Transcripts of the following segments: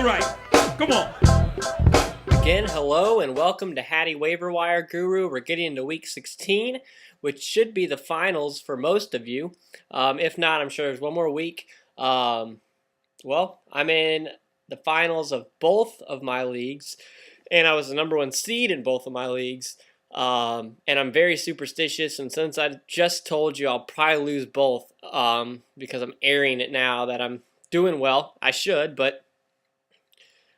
it right. Come on. Again, hello and welcome to Hatty Waiver Wire Guru. We're getting into week 16, which should be the finals for most of you. If not, I'm sure there's one more week. Well, I'm in the finals of both of my leagues, and I was the number one seed in both of my leagues. And I'm very superstitious, and since I just told you I'll probably lose both, because I'm airing it now that I'm doing well. I should, but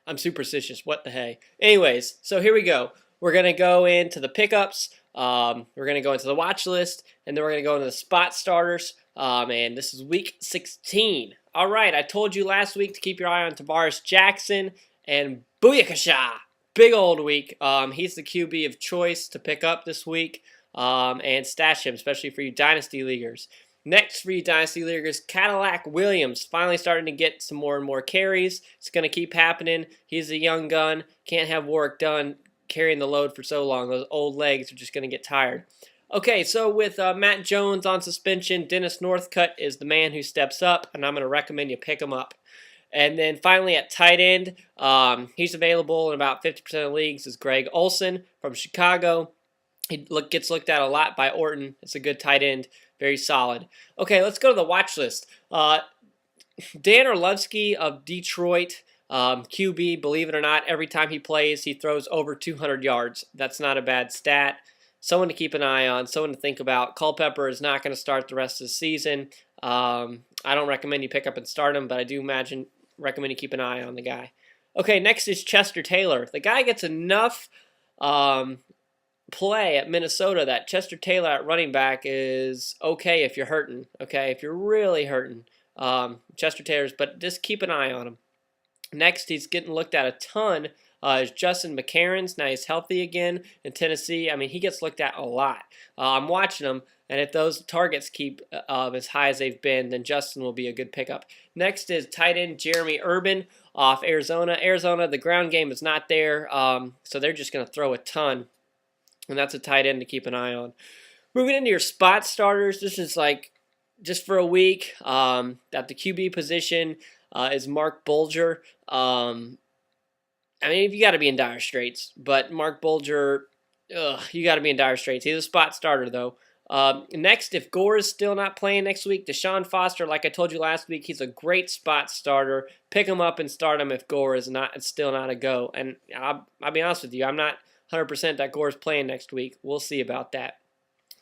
I'm superstitious. What the hey? Anyways, so here we go. We're going to go into the pickups. We're going to go into the watch list, and then we're going to go into the spot starters. And this is week 16. All right, I told you last week to keep your eye on Tarvaris Jackson, and booyakasha! Big old week. He's the QB of choice to pick up this week and stash him, especially for you Dynasty Leaguers. Next for you Dynasty Leaguers, Cadillac Williams, finally starting to get some more and more carries. It's going to keep happening. He's a young gun. Can't have work done carrying the load for so long. Those old legs are just going to get tired. Okay, so with Matt Jones on suspension, Dennis Northcutt is the man who steps up, and I'm going to recommend you pick him up. And then finally at tight end, he's available in about 50% of leagues, is Greg Olsen from Chicago. He gets looked at a lot by Orton. It's a good tight end, very solid. Okay, let's go to the watch list. Dan Orlovsky of Detroit, QB, believe it or not, every time he plays, he throws over 200 yards. That's not a bad stat. Someone to keep an eye on, someone to think about. Culpepper is not going to start the rest of the season. I don't recommend you pick up and start him, but I do recommend you keep an eye on the guy. Okay, next is Chester Taylor. The guy gets enough play at Minnesota that Chester Taylor at running back is okay if you're hurting. Okay, if you're really hurting, Chester Taylor's, but just keep an eye on him. Next, he's getting looked at a ton. Is Justin McCareins. Now he's healthy again in Tennessee. I mean, he gets looked at a lot. I'm watching him, and if those targets keep as high as they've been, then Justin will be a good pickup. Next is tight end Jerheme Urban off Arizona. Arizona, the ground game is not there, so they're just going to throw a ton, and that's a tight end to keep an eye on. Moving into your spot starters, this is like just for a week. At the QB position is Marc Bulger. I mean, you got to be in dire straits, but Marc Bulger, you got to be in dire straits. He's a spot starter, though. Next, if Gore is still not playing next week, Deshaun Foster, like I told you last week, he's a great spot starter. Pick him up and start him if Gore is still not a go. And I'll be honest with you, I'm not 100% that Gore is playing next week. We'll see about that.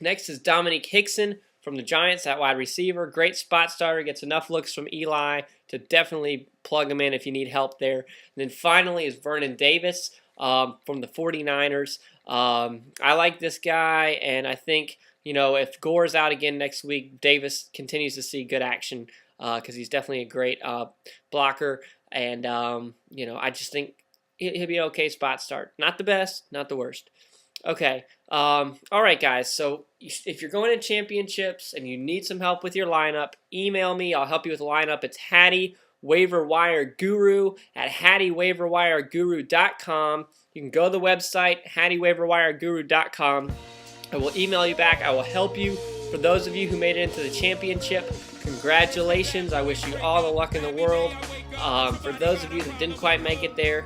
Next is Domenik Hixon from the Giants, that wide receiver. Great spot starter, gets enough looks from Eli to definitely plug him in if you need help there. And then finally is Vernon Davis from the 49ers. I like this guy, and I think, if Gore's out again next week, Davis continues to see good action because he's definitely a great blocker. And, I just think he'll be an okay spot start. Not the best, not the worst. Okay. All right, guys. So if you're going to championships and you need some help with your lineup, email me. I'll help you with the lineup. It's Hatty Waiver Wire Guru at hattywaiverwireguru.com. You can go to the website, hattywaiverwireguru.com. I will email you back. I will help you. For those of you who made it into the championship, congratulations. I wish you all the luck in the world. For those of you that didn't quite make it there,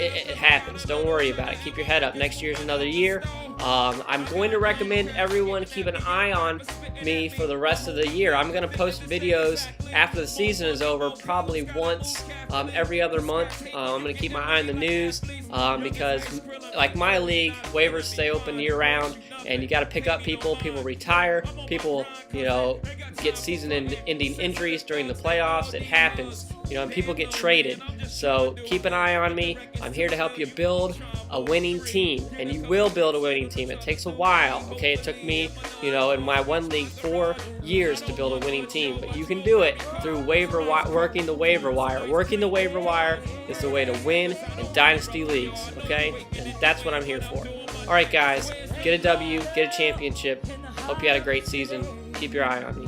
it happens. Don't worry about it. Keep your head up. Next year's another year. I'm going to recommend everyone keep an eye on me for the rest of the year. I'm going to post videos after the season is over, probably once every other month. I'm going to keep my eye on the news because, like my league, waivers stay open year-round, and you got to pick up people. People retire. People, get season-ending injuries during the playoffs. It happens. And people get traded. So keep an eye on me. I'm here to help you build a winning team, and you will build a winning team. It takes a while, okay? It took me, in my one league 4 years to build a winning team, but you can do it through working the waiver wire. Working the waiver wire is the way to win in dynasty leagues, okay? And that's what I'm here for. All right, guys, get a W, get a championship. Hope you had a great season. Keep your eye on me.